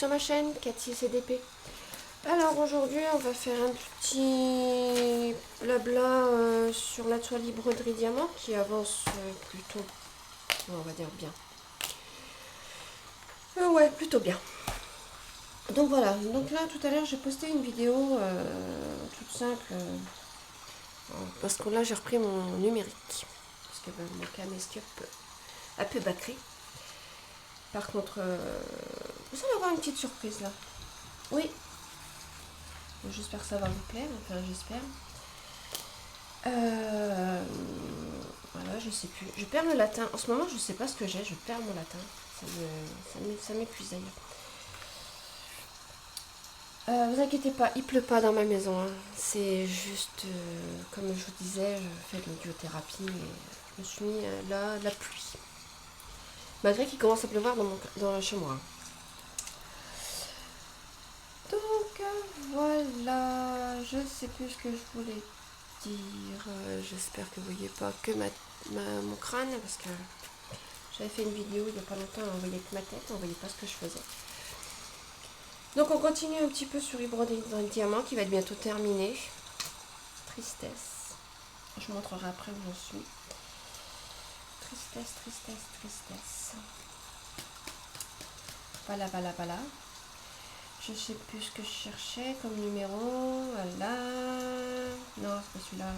sur ma chaîne Cathy CDP. Alors aujourd'hui on va faire un petit blabla sur la toile broderie diamant qui avance plutôt, on va dire bien. Ouais, plutôt bien. Donc voilà, donc là tout à l'heure j'ai posté une vidéo toute simple parce que là j'ai repris mon numérique parce que mon caméscope a peu batterie. Par contre, vous allez avoir une petite surprise là. Oui. J'espère que ça va vous plaire. Enfin, j'espère. Voilà, je sais plus. Je perds le latin. En ce moment, je sais pas ce que j'ai. Je perds mon latin. Ça m'épuise d'ailleurs. Vous inquiétez pas, il pleut pas dans ma maison. Hein. C'est juste, comme je vous disais, je fais de l'audiothérapie et je me suis mis là de la pluie. Malgré qu'il commence à pleuvoir chez moi. Donc voilà, je sais plus ce que je voulais dire. J'espère que vous voyez pas que mon crâne parce que j'avais fait une vidéo il n'y a pas longtemps, on voyait que ma tête, on voyait pas ce que je faisais. Donc on continue un petit peu sur les broderies dans le diamant qui va être bientôt terminé. Tristesse. Je vous montrerai après où j'en suis. Tristesse, tristesse, tristesse. Voilà, voilà, voilà. Je sais plus ce que je cherchais comme numéro. Voilà. Non, c'est pas celui-là.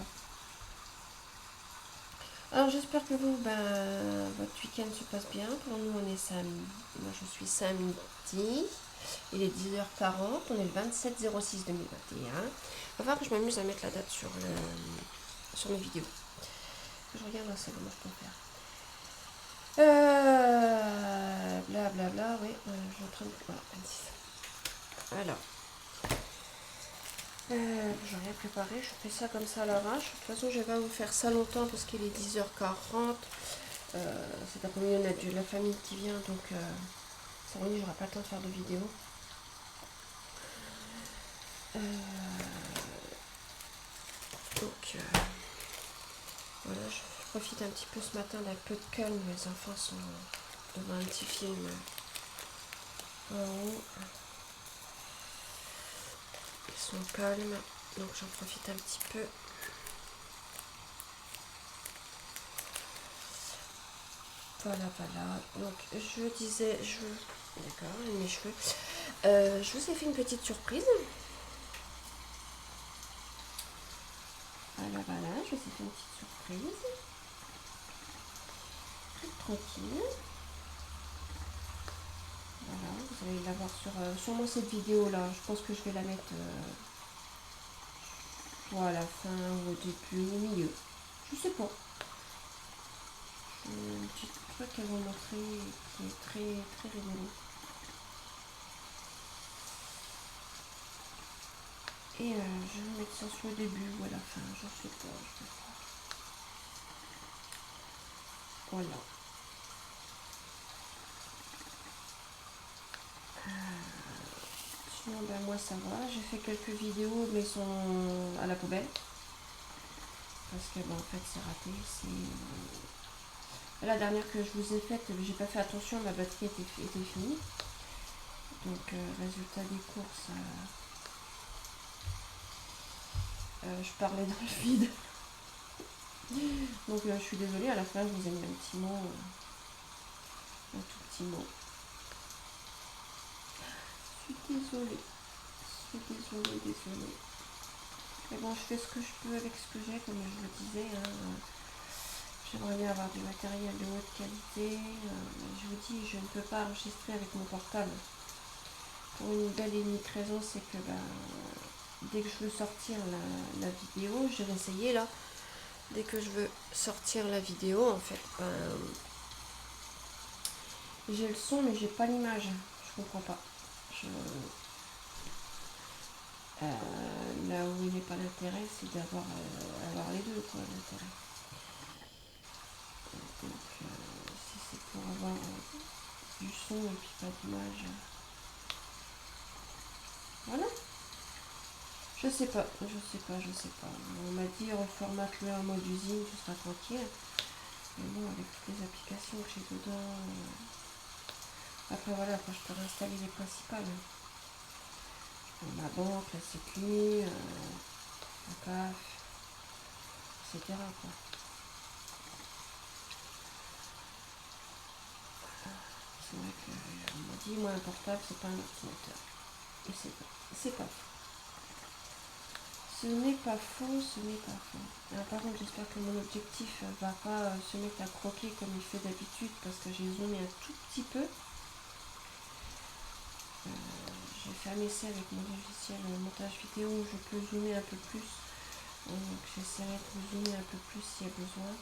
Alors j'espère que vous, votre week-end se passe bien. Pour nous, on est samedi. Moi, je suis samedi. Il est 10h40. On est le 27/06/2021. Il va falloir que je m'amuse à mettre la date sur mes vidéos. Je regarde là, c'est comment je peux faire. Blablabla, oui. Je suis en train de... Voilà, 26. Alors. J'ai rien préparé, je fais ça comme ça à l'arrache. De toute façon, je vais pas vous faire ça longtemps parce qu'il est 10h40. Cet après-midi, on a de la famille qui vient, donc ça veut dire que j'aurai pas le temps de faire de vidéo. Voilà, je profite un petit peu ce matin d'un peu de calme. Les enfants sont devant un petit film en haut. Ils sont calmes, donc j'en profite un petit peu. Voilà, voilà. Donc, je disais, d'accord, mes cheveux. Je vous ai fait une petite surprise. Voilà, voilà, je vous ai fait une petite surprise. Très tranquille. Voilà, vous allez la voir sur sûrement cette vidéo-là. Je pense que je vais la mettre soit à la fin ou au début ou au milieu. Je sais pas. Un petit truc à vous montrer qui est très, très rigolo. Et je vais mettre ça sur le début ou à la fin, je sais pas. Voilà. Sinon, moi ça va. J'ai fait quelques vidéos, mais elles sont à la poubelle. Parce que en fait c'est raté. La dernière que je vous ai faite, j'ai pas fait attention, ma batterie était finie. Donc résultat des courses, je parlais dans le vide. Donc je suis désolée, à la fin je vous ai mis un petit mot, un tout petit mot. Je suis désolée. Mais bon, je fais ce que je peux avec ce que j'ai, comme je le disais. Hein. J'aimerais bien avoir du matériel de haute qualité. Je vous dis, je ne peux pas enregistrer avec mon portable. Pour une belle et unique raison, c'est que dès que je veux sortir la vidéo, j'ai essayé là. Dès que je veux sortir la vidéo, en fait, j'ai le son, mais j'ai pas l'image. Je comprends pas. Là où il n'est pas l'intérêt, c'est d'avoir avoir les deux, quoi, l'intérêt. Donc, si c'est pour avoir du son et puis pas d'image, voilà. Je sais pas. On m'a dit reformate-le en mode usine, tu seras tranquille. Mais bon, avec toutes les applications que j'ai dedans, Après voilà, après je peux réinstaller les principales. La banque, la sécu, la CAF, etc. quoi. C'est vrai qu'on m'a dit, moi un portable c'est pas un ordinateur. Et c'est pas faux. Ce n'est pas faux, ce n'est pas faux. Alors, par contre, j'espère que mon objectif va pas se mettre à croquer comme il fait d'habitude parce que j'ai zoomé un tout petit peu. J'ai fait un essai avec mon logiciel montage vidéo où je peux zoomer un peu plus. Donc j'essaierai de zoomer un peu plus s'il y a besoin.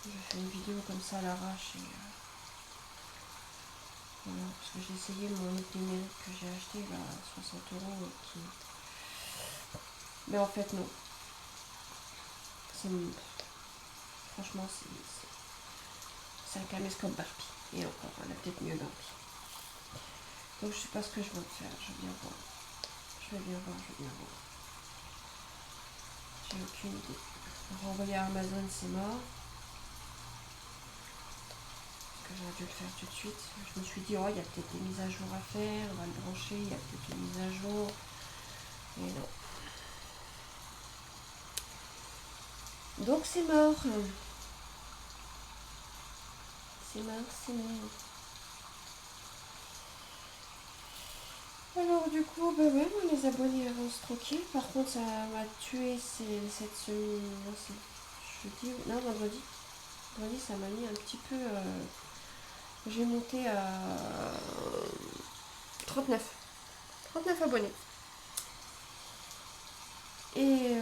Je fais une vidéo comme ça à l'arrache et voilà, parce que j'ai essayé mon autre numérique que j'ai acheté là à 60 € qui... Mais en fait non. Franchement c'est un caméscope Barbie. Et encore, elle a peut-être mieux Barbie. Donc je sais pas ce que je vais en faire, je vais bien voir. Je vais bien voir. J'ai aucune idée. Renvoyer à Amazon, c'est mort. Parce que j'aurais dû le faire tout de suite. Je me suis dit, oh, il y a peut-être des mises à jour à faire, on va le brancher, il y a peut-être des mises à jour. Et non. Donc c'est mort. C'est mort. Alors du coup, bah ouais, mes abonnés avancent tranquille. Par contre, ça m'a tué cette semaine. Non, c'est jeudi. Non, vendredi. Vendredi, ça m'a mis un petit peu. J'ai monté à 39. 39 abonnés. Et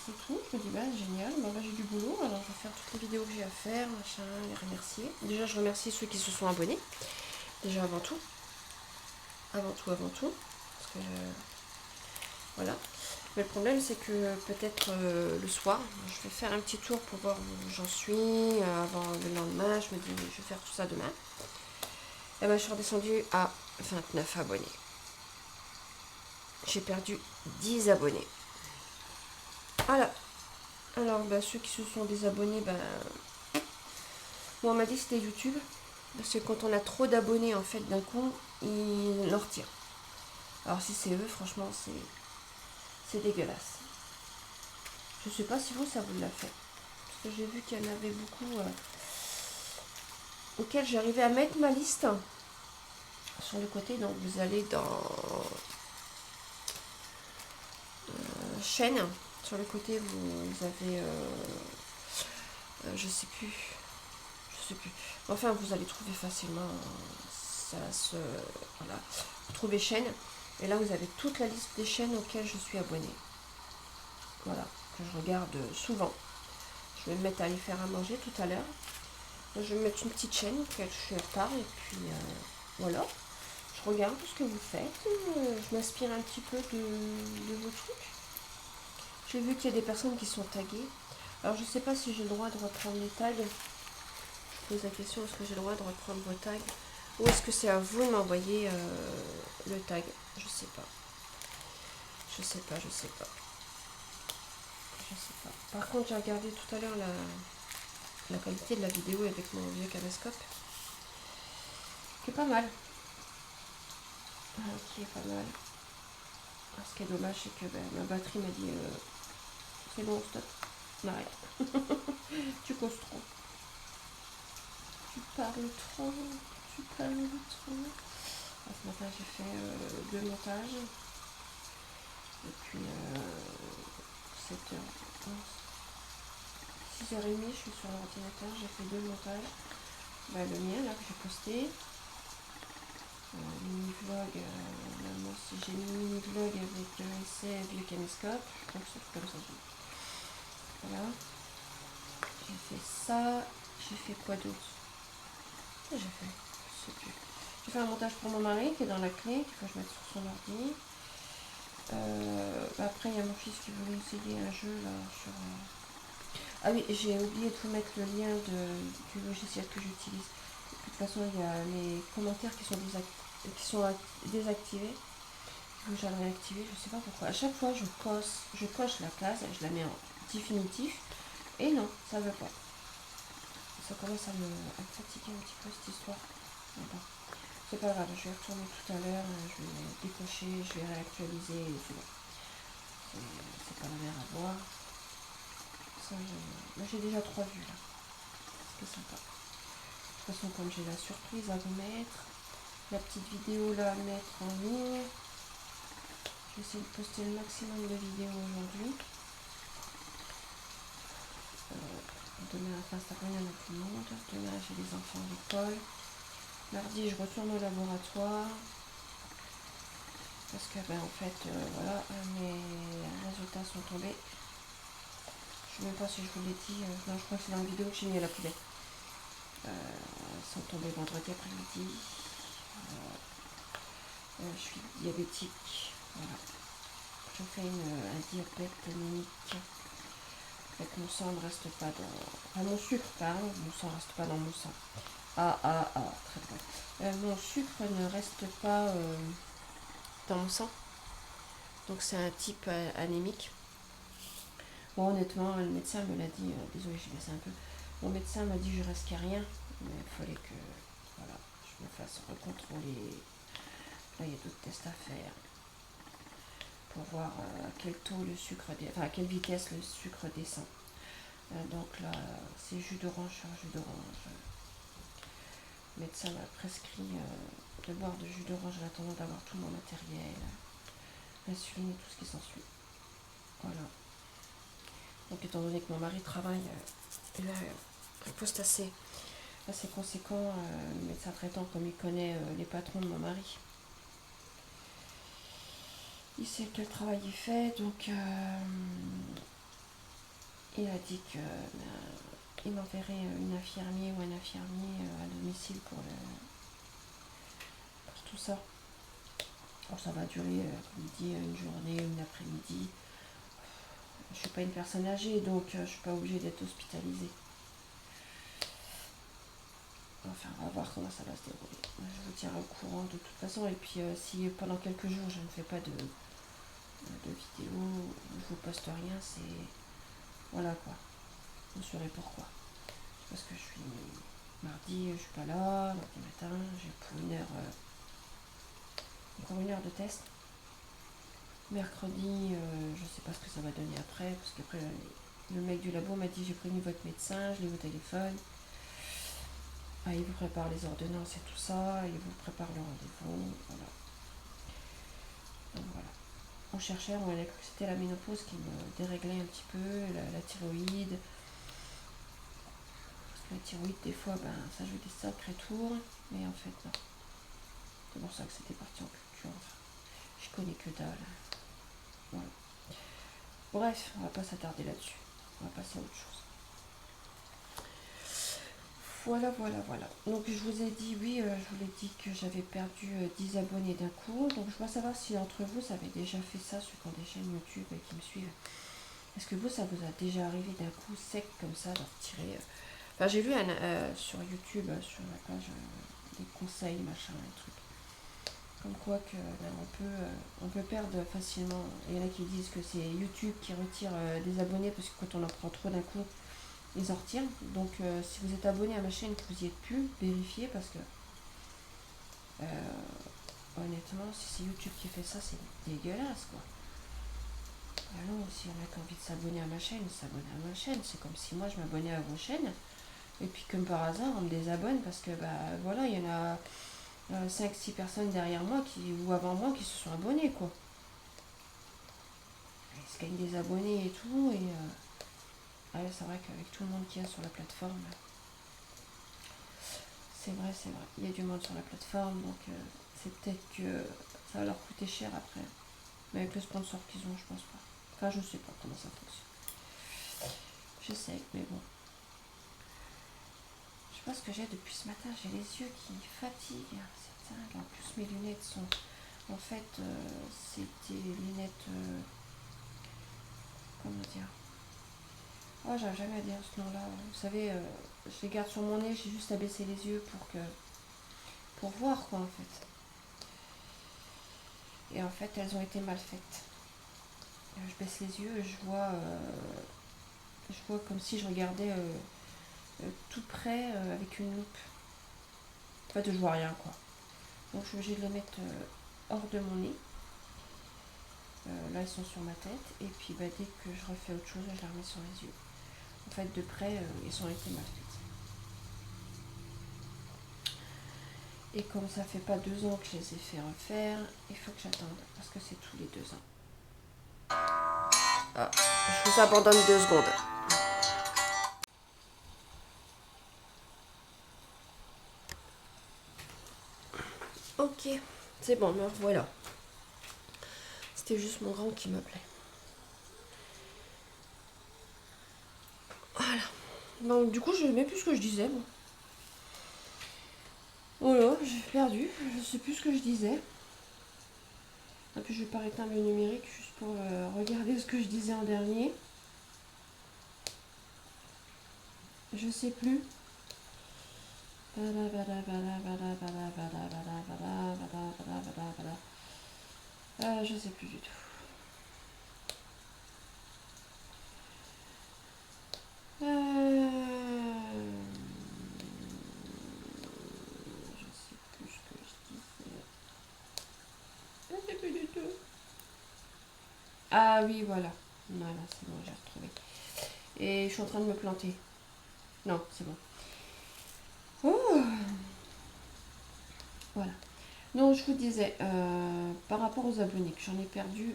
c'est tout. Je me dis, bah génial, bah, j'ai du boulot. Alors je vais faire toutes les vidéos que j'ai à faire, machin, les remercier. Déjà, je remercie ceux qui se sont abonnés. Déjà avant tout. Avant tout. Parce que voilà. Mais le problème, c'est que peut-être le soir, je vais faire un petit tour pour voir où j'en suis avant le lendemain. Je me dis, je vais faire tout ça demain. Et ben, je suis redescendue à 29 abonnés. J'ai perdu 10 abonnés. Voilà. Alors, bah, ceux qui se sont désabonnés, bon, on m'a dit que c'était YouTube. Parce que quand on a trop d'abonnés, en fait, d'un coup, ils leur retirent. Alors, si c'est eux, franchement, c'est dégueulasse. Je sais pas si ça vous l'a fait. Parce que j'ai vu qu'il y en avait beaucoup auxquels j'arrivais à mettre ma liste sur le côté. Donc, vous allez dans chaîne. Sur le côté, vous avez... je sais plus. Enfin, vous allez trouver facilement. Voilà. Vous trouvez chaîne. Et là, vous avez toute la liste des chaînes auxquelles je suis abonnée. Voilà. Que je regarde souvent. Je vais me mettre à aller faire à manger tout à l'heure. Je vais me mettre une petite chaîne auquel je suis en retard. Et puis, voilà. Je regarde tout ce que vous faites. Je m'inspire un petit peu de vos trucs. J'ai vu qu'il y a des personnes qui sont taguées. Alors, je ne sais pas si j'ai le droit de reprendre les tags. Je pose la question, est-ce que j'ai le droit de reprendre vos tags? Ou est-ce que c'est à vous de m'envoyer le tag? Je sais pas. Par contre, j'ai regardé tout à l'heure la qualité de la vidéo avec mon vieux caméscope. Qui est pas mal. Qui est pas mal. Ce qui est dommage, c'est que ma batterie m'a dit c'est bon, stop. On arrête. Tu causes trop. Tu parles trop. Ce matin, j'ai fait 2 montages. Depuis 7h11. 6h30, je suis sur l'ordinateur. J'ai fait 2 montages. Le mien, là, que j'ai posté. Mini-vlog. Moi aussi, j'ai mis mini-vlog avec essai vieux caméscope. Donc, c'est comme ça. Voilà. J'ai fait ça. J'ai fait quoi d'autre? J'ai fait, je sais plus. J'ai fait un montage pour mon mari qui est dans la clé, qu'il faut que je mette sur son ordi. Après, il y a mon fils qui voulait essayer un jeu là sur. Ah oui, j'ai oublié de vous mettre le lien du logiciel que j'utilise. De toute façon, il y a les commentaires qui sont désactivés. Donc, j'aimerais réactiver, je sais pas pourquoi. À chaque fois, je coche la case, je la mets en définitif. Et non, ça veut pas. ça commence à me fatiguer un petit peu cette histoire. Mais bon, c'est pas grave, je vais retourner tout à l'heure, je vais décocher, je vais réactualiser et c'est bon. C'est pas la mer à boire. Ça, j'ai déjà 3 vues là. C'est sympa. De toute façon, comme j'ai la surprise à vous mettre, la petite vidéo là à mettre en ligne, je vais essayer de poster le maximum de vidéos aujourd'hui. Demain, enfin, ça rien à tout le monde. Demain, j'ai les enfants à l'école. Mardi, je retourne au laboratoire. Parce que, en fait, voilà, mes résultats sont tombés. Je ne sais même pas si je vous l'ai dit. Non, je crois que c'est dans la vidéo que j'ai mis à la poubelle. Sont tombés vendredi après-midi. Je suis diabétique. Voilà. Je fais un diabète anémique. Avec mon sang ne reste pas dans... Enfin, mon sucre, pardon. Mon sang ne reste pas dans mon sang. Très bien. Mon sucre ne reste pas dans mon sang. Donc c'est un type anémique. Bon, honnêtement, le médecin me l'a dit. Désolé, j'ai baissé un peu. Mon médecin m'a dit que je risquais rien. Mais il fallait que voilà, je me fasse recontrôler. Là, il y a d'autres tests à faire. Pour voir à quel taux le sucre, enfin à quelle vitesse le sucre descend. Donc là, c'est jus d'orange sur jus d'orange. Le médecin m'a prescrit de boire de jus d'orange en attendant d'avoir tout mon matériel, l'insuline et tout ce qui s'ensuit. Voilà. Donc étant donné que mon mari travaille, il a un poste assez conséquent, le médecin traitant, comme il connaît les patrons de mon mari, il sait quel travail il fait, donc il a dit que il m'enverrait une infirmière ou un infirmier à domicile pour tout ça. Alors ça va durer, comme il dit, une journée, une après-midi. Je ne suis pas une personne âgée, donc je ne suis pas obligée d'être hospitalisée. Enfin, on va voir comment ça va se dérouler. Je vous tiendrai au courant de toute façon. Et puis, si pendant quelques jours, je ne fais pas de vidéo, je vous poste rien, c'est... Voilà quoi. Vous saurez pourquoi. Parce que je suis... Mardi, je suis pas là. Mardi matin, j'ai pour encore une heure de test. Mercredi, je sais pas ce que ça va donner après. Parce qu'après, le mec du labo m'a dit j'ai prévenu votre médecin, je l'ai au téléphone. Il vous prépare les ordonnances et tout ça, il vous prépare le rendez-vous, voilà. Donc voilà. On cherchait, on a cru que c'était la ménopause qui me déréglait un petit peu, la thyroïde. Parce que la thyroïde, des fois, ça joue des sacrés tours, mais en fait, non. C'est pour ça que c'était parti en culture. Enfin, je connais que dalle. Voilà. Bref, on va pas s'attarder là-dessus. On va passer à autre chose. Voilà. Donc je vous ai dit, oui, je vous l'ai dit que j'avais perdu 10 abonnés d'un coup. Donc je veux savoir si entre vous, ça avait déjà fait ça, ceux qui ont des chaînes YouTube et qui me suivent. Est-ce que vous, ça vous a déjà arrivé d'un coup sec comme ça, de retirer... Enfin, j'ai vu sur YouTube, sur la page, des conseils, machin, des trucs. Comme quoi que on peut perdre facilement. Il y en a qui disent que c'est YouTube qui retire des abonnés parce que quand on en prend trop d'un coup, ils en retirent. Donc si vous êtes abonné à ma chaîne que vous y êtes plus, vérifiez parce que honnêtement, si c'est YouTube qui fait ça, c'est dégueulasse quoi. Alors si on a envie de s'abonner à ma chaîne, s'abonner à ma chaîne. C'est comme si moi je m'abonnais à vos chaînes. Et puis comme par hasard, on me désabonne parce que voilà, il y en a 5-6 personnes derrière moi ou avant moi qui se sont abonnés quoi. Ils se gagnent des abonnés et tout et c'est vrai qu'avec tout le monde qu'il y a sur la plateforme, c'est vrai, il y a du monde sur la plateforme donc c'est peut-être que ça va leur coûter cher après. Mais avec le sponsor qu'ils ont, je pense pas. Enfin, je sais pas comment ça fonctionne. Je sais, mais bon. Je sais pas ce que j'ai depuis ce matin, j'ai les yeux qui fatiguent. C'est dingue. En plus, mes lunettes sont... En fait, c'est des lunettes... comment dire? Oh, j'arrive jamais à dire ce nom-là. Vous savez, je les garde sur mon nez, j'ai juste à baisser les yeux pour voir, quoi, en fait. Et en fait, elles ont été mal faites. Je baisse les yeux et je vois comme si je regardais tout près avec une loupe. En fait, je vois rien quoi. Donc je suis obligée de les mettre hors de mon nez. Là, ils sont sur ma tête. Et puis dès que je refais autre chose, je les remets sur les yeux. En fait, de près, ils ont été mal faits. Et comme ça fait pas 2 ans que je les ai fait refaire, il faut que j'attende. Parce que c'est tous les 2 ans. Ah, je vous abandonne 2 secondes. Ok, c'est bon, me revoilà. C'était juste mon grand qui m'appelait. Voilà. Bon, du coup, je ne sais plus ce que je disais. Bon. Voilà, j'ai perdu. Je sais plus ce que je disais. Et puis je vais pas éteindre le numérique juste pour regarder ce que je disais en dernier. Je sais plus. Je sais plus du tout. Je sais plus ce que je disais. Je sais plus du tout. Ah oui, voilà. Voilà, c'est bon, j'ai retrouvé. Et je suis en train de me planter. Non, c'est bon. Oh. Voilà. Donc je vous disais, par rapport aux abonnés, que j'en ai perdu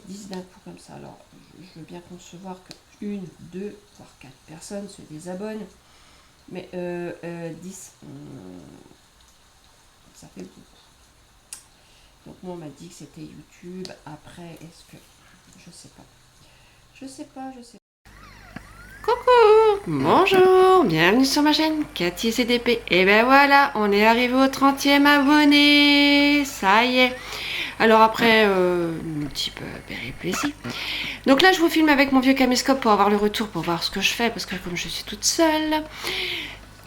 10 d'un coup comme ça. Alors, je veux bien concevoir que 1, 2, voire 4 personnes se désabonnent. Mais 10, ça fait beaucoup. Donc moi, on m'a dit que c'était YouTube. Après, est-ce que... Je sais pas. Je sais pas, je sais pas. Coucou, bonjour, bienvenue sur ma chaîne Cathy CDP. Et ben voilà, on est arrivé au 30e abonné. Ça y est. Alors après, une petite péripétie. Donc là, je vous filme avec mon vieux caméscope pour avoir le retour, pour voir ce que je fais, parce que comme je suis toute seule.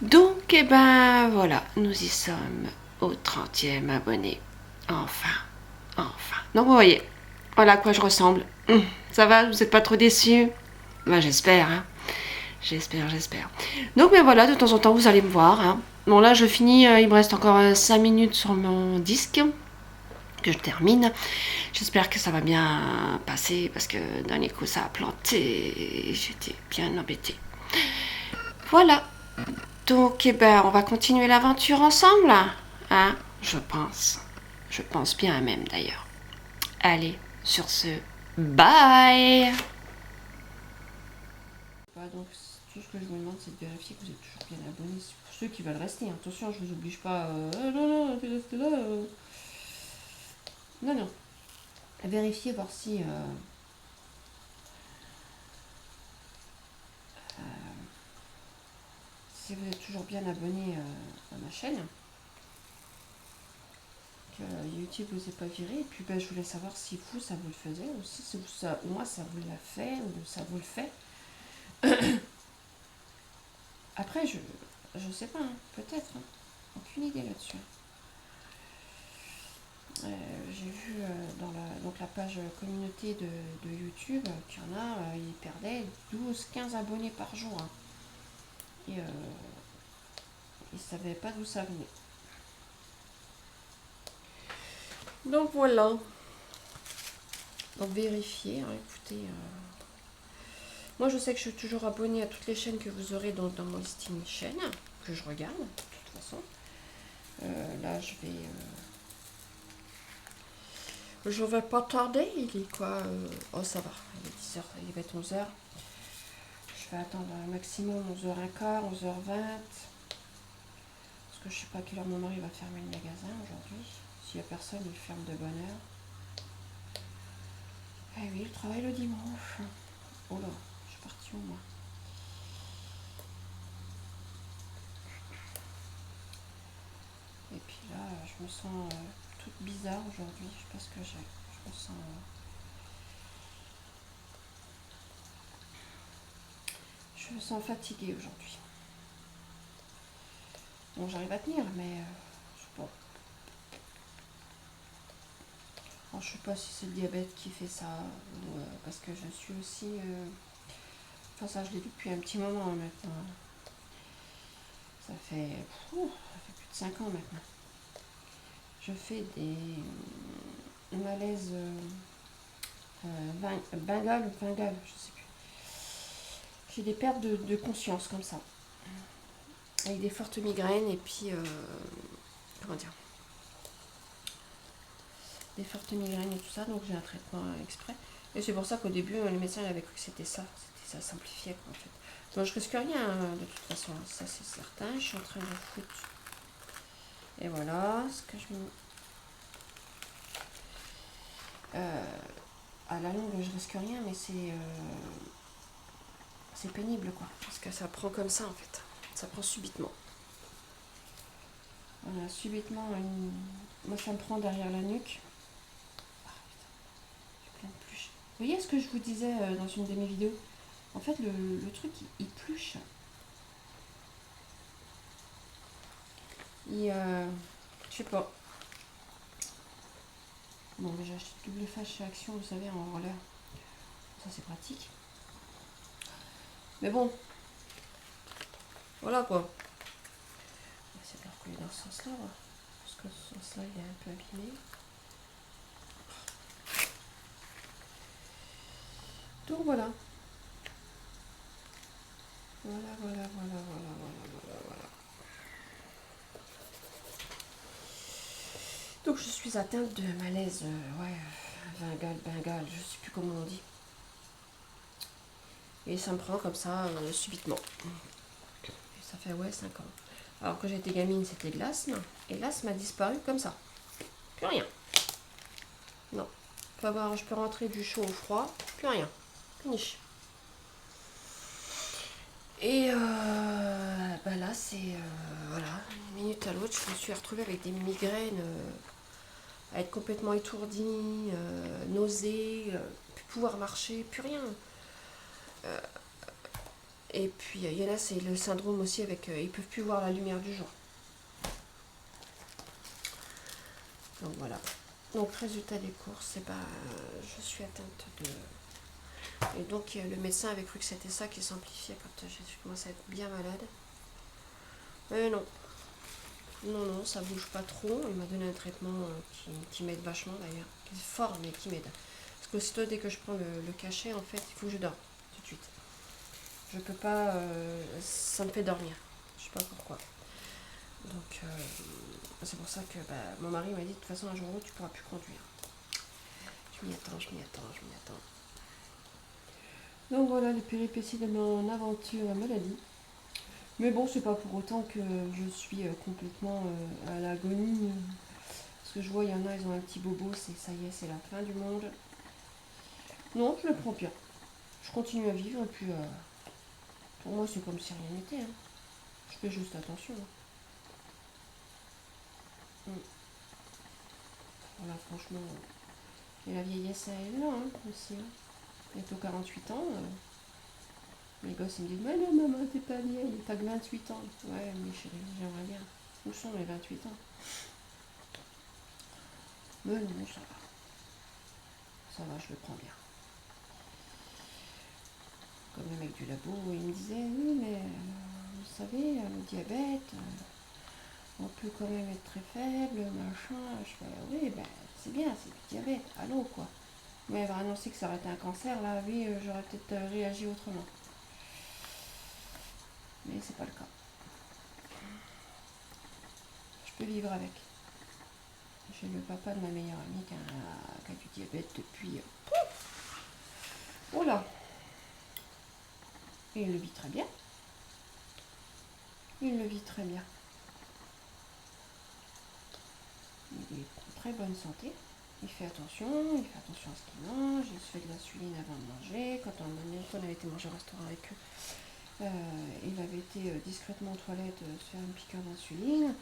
Donc, et ben voilà, nous y sommes au 30e abonné. Enfin, enfin. Donc vous voyez, voilà à quoi je ressemble. Ça va, vous n'êtes pas trop déçus? Ben j'espère, hein. J'espère. Donc, mais voilà, de temps en temps, vous allez me voir. Hein. Bon, là, je finis. Il me reste encore 5 minutes sur mon disque que je termine. J'espère que ça va bien passer parce que d'un coup, ça a planté et j'étais bien embêtée. Voilà. Donc, eh ben, on va continuer l'aventure ensemble. Hein, je pense. Je pense bien même, d'ailleurs. Allez, sur ce, bye! Donc, tout ce que je vous demande, c'est de vérifier que vous êtes toujours bien abonnés. C'est pour ceux qui veulent rester. Attention, je ne vous oblige pas. Non, tu restes là. Non. Vérifiez, voir si. Si vous êtes toujours bien abonné à ma chaîne. Que YouTube vous ait pas viré. Et puis, je voulais savoir si vous, ça vous le faisait. Ou si ça, moi, ça vous l'a fait. Ou ça vous le fait. Après, je sais pas. Hein, peut-être. Hein, aucune idée là-dessus. J'ai vu dans la page communauté de YouTube qu'il y en a, ils perdaient 12-15 abonnés par jour. Hein. Et ils ne savaient pas d'où ça venait. Donc voilà. Donc vérifiez, hein, écoutez. Moi je sais que je suis toujours abonnée à toutes les chaînes que vous aurez dans mon listing chaîne, que je regarde de toute façon. Là je vais pas tarder, il est quoi oh ça va, il est 10h, il va être 11h. Je vais attendre un maximum 11h15, 11h20. Parce que je sais pas à quelle heure mon mari va fermer le magasin aujourd'hui. S'il n'y a personne, il ferme de bonne heure. Eh oui, il travaille le dimanche. Oh là, je suis partie au moins. Et puis là, je me sens toute bizarre aujourd'hui. Je sais pas ce que j'ai. Je me sens fatiguée aujourd'hui. Bon, j'arrive à tenir, mais je sais pas. Alors, je sais pas si c'est le diabète qui fait ça, ou parce que je suis aussi... Enfin, ça, je l'ai depuis un petit moment maintenant. Ça fait plus de 5 ans maintenant. Je fais des malaises Bengale ou Bengale, je sais plus. J'ai des pertes de conscience comme ça. Avec des fortes migraines et puis... comment dire, des fortes migraines et tout ça, donc j'ai un traitement exprès. Et c'est pour ça qu'au début, le médecin avait cru que c'était ça simplifiait quoi, en fait. Bon, je risque rien de toute façon, ça c'est certain. Je suis en train de foutre. Et voilà, ce que je me... à la longue, je risque rien, mais c'est pénible quoi, parce que ça prend comme ça en fait. Ça prend subitement. Voilà, subitement, moi ça me prend derrière la nuque. Vous voyez ce que je vous disais dans une de mes vidéos? En fait, le truc, il pluche. Je sais pas. Bon, j'ai acheté double face chez Action, vous savez, en roller. Ça, c'est pratique. Mais bon. Voilà, quoi. On va essayer de le recoller dans ce sens-là, parce que ce sens-là, il est un peu abîmé. Donc, voilà. Voilà. Donc, je suis atteinte de malaise, Bengale, je sais plus comment on dit. Et ça me prend comme ça, subitement. Et ça fait, 5 ans. Alors, quand j'étais gamine, c'était de l'asthme. Et l'asthme a disparu comme ça. Plus rien. Non. Je peux rentrer du chaud au froid. Plus rien. Finish. Et là, c'est... voilà, une minute à l'autre, je me suis retrouvée avec des migraines, à être complètement étourdie, nausée, plus pouvoir marcher, plus rien. Et puis, il y en a, c'est le syndrome aussi avec... ils peuvent plus voir la lumière du jour. Donc, voilà. Donc, résultat des courses, je suis atteinte de... Et donc, le médecin avait cru que c'était ça qui s'amplifiait quand j'ai commencé à être bien malade. Mais non. Non, ça bouge pas trop. Il m'a donné un traitement qui m'aide vachement d'ailleurs. Qui est fort, mais qui m'aide. Parce que aussitôt, dès que je prends le cachet, en fait, il faut que je dors tout de suite. Je peux pas... ça me fait dormir. Je sais pas pourquoi. Donc, c'est pour ça que mon mari m'a dit, de toute façon, un jour ou l'autre, tu pourras plus conduire. Je m'y attends. Donc voilà les péripéties de mon aventure maladie. Mais bon, c'est pas pour autant que je suis complètement à l'agonie. Parce que je vois, il y en a, ils ont un petit bobo, ça y est, c'est la fin du monde. Non, je le prends bien. Je continue à vivre, et puis pour moi, c'est comme si rien n'était. Hein. Je fais juste attention. Voilà, franchement. Et la vieillesse, elle est là, aussi. Hein. Bientôt 48 ans. Mes gosses, ils me disent, mais non, maman, t'es pas vieille, t'as que 28 ans. Ouais, mais chérie, j'aimerais bien. Où sont mes 28 ans? Mais non, ça va. Ça va, je le prends bien. Comme le mec du labo, il me disait, oui, mais vous savez, le diabète, on peut quand même être très faible, machin. Je fais, oui, c'est bien, c'est du diabète, allô, quoi. Mais elle annoncer que ça aurait été un cancer, là, oui, j'aurais peut-être réagi autrement. Mais c'est pas le cas. Je peux vivre avec. J'ai le papa de ma meilleure amie qui a du diabète depuis... Oh là. Et il le vit très bien. Il le vit très bien. Il est en très bonne santé. Il fait attention à ce qu'il mange. Il se fait de l'insuline avant de manger. Quand on avait été manger au restaurant avec eux, il avait été discrètement aux toilettes se faire une piqûre d'insuline.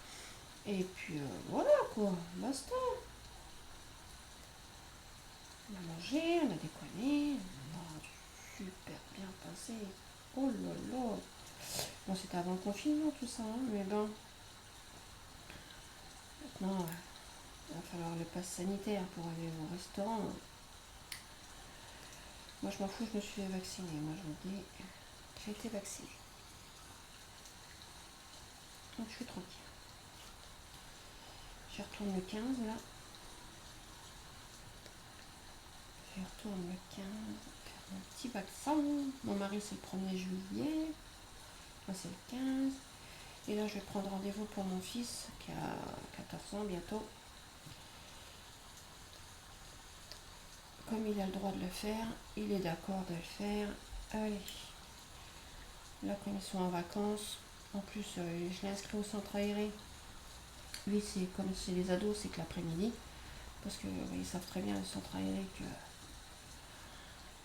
Et puis voilà quoi, basta. On a mangé, on a déconné, on a super bien passé. Oh là là. Bon, c'était avant le confinement tout ça, hein, mais bon. Maintenant, il va falloir le pass sanitaire pour aller au restaurant. Moi, je m'en fous, je me suis fait vacciner. Moi, je me dis, j'ai été vaccinée. Donc je suis tranquille. Je retourne le 15 là. Je retourne le 15. Faire mon petit vaccin. Mon mari c'est le 1er juillet. Moi c'est le 15. Et là je vais prendre rendez-vous pour mon fils qui a 14 ans bientôt. Comme il a le droit de le faire, il est d'accord de le faire. Allez. Là comme ils sont en vacances, en plus je l'ai inscrit au centre aéré. Lui c'est comme chez les ados, c'est que l'après-midi. Parce que ils savent très bien le centre aéré que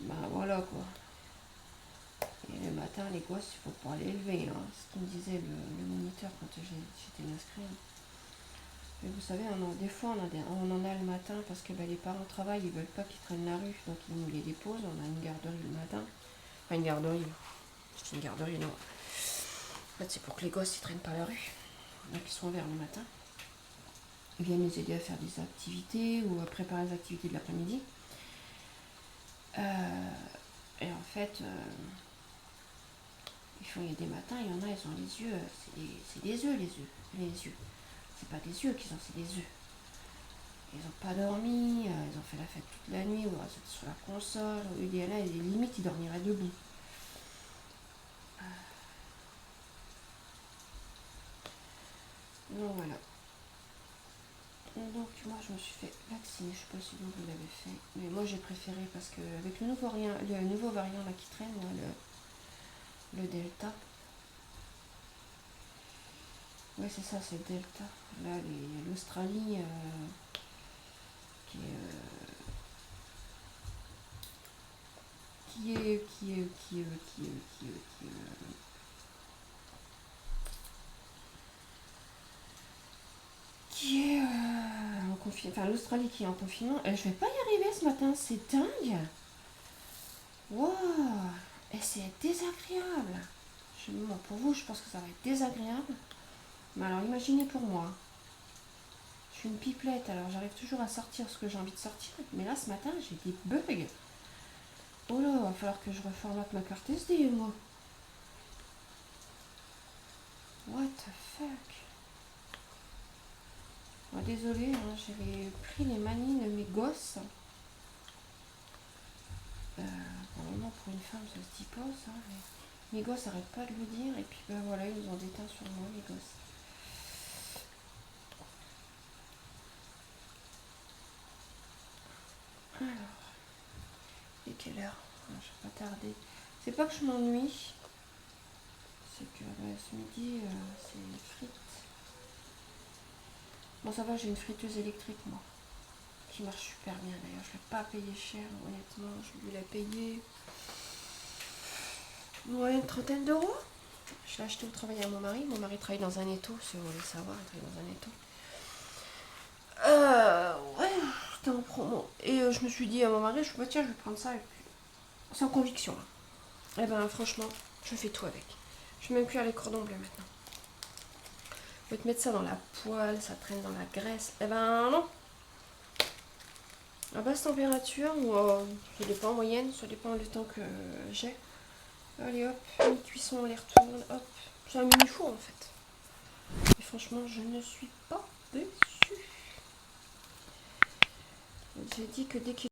bah voilà quoi. Et le matin les gosses il faut pas les élever. Hein. C'est ce qu'il me disait le moniteur quand j'étais inscrite. Et vous savez, des fois on en a le matin parce que les parents travaillent, ils veulent pas qu'ils traînent la rue, donc ils nous les déposent. On a une garderie le matin. Enfin une garderie. C'est une garderie non. En fait c'est pour que les gosses ils traînent pas la rue. Donc ils sont ouverts le matin. Ils viennent nous aider à faire des activités ou à préparer les activités de l'après-midi. Et en fait, il y a des matins, il y en a, ils ont les yeux, c'est des œufs les yeux. C'est pas des yeux qu'ils ont, c'est des œufs. Ils n'ont pas dormi, ils ont fait la fête toute la nuit, ou c'était sur la console, il y en a, limite ils dormiraient debout. Donc voilà. Donc moi je me suis fait vacciner, je sais pas si vous l'avez fait, mais moi j'ai préféré parce que avec le nouveau variant là qui traîne, moi, le Delta. Ouais c'est ça, c'est le Delta. Là l'Australie qui est en confinement, enfin l'Australie qui est en confinement. Je vais pas y arriver ce matin, c'est dingue. Waouh, et c'est désagréable. Pour vous, je pense que ça va être désagréable. Mais alors imaginez pour moi. Je suis une pipelette, alors j'arrive toujours à sortir ce que j'ai envie de sortir. Mais là ce matin, j'ai des bugs. Oh là, va falloir que je reformate ma carte SD, moi. What the fuck. Oh, désolée, hein, j'avais pris les manies de mes gosses. Normalement, pour une femme, ça se dit pas, ça. Mais mes gosses n'arrêtent pas de le dire. Et puis, ben voilà, ils nous ont déteint sur moi, les gosses. Alors, et quelle heure? Je vais pas tarder. C'est pas que je m'ennuie. C'est que ce midi, c'est frites. Bon, ça va, j'ai une friteuse électrique, moi. Qui marche super bien, d'ailleurs. Je ne l'ai pas payé cher, honnêtement. Je lui l'ai payé... ouais, une trentaine d'euros. Je l'ai acheté au travail à mon mari. Mon mari travaille dans un étau, si vous voulez savoir. Il travaille dans un étau. Ouais, c'était en promo. Et je me suis dit à mon mari, tiens, je vais prendre ça. Et puis... sans conviction. Et ben, franchement, je fais tout avec. Je ne vais même plus aller cordon bleu maintenant. Je vais te mettre ça dans la poêle, ça traîne dans la graisse. Eh ben non. À basse température, ou ça dépend en moyenne, ça dépend du temps que j'ai. Allez hop, une cuisson, on les retourne, hop. C'est un mini four en fait. Et franchement, je ne suis pas déçue. J'ai dit que dès qu'il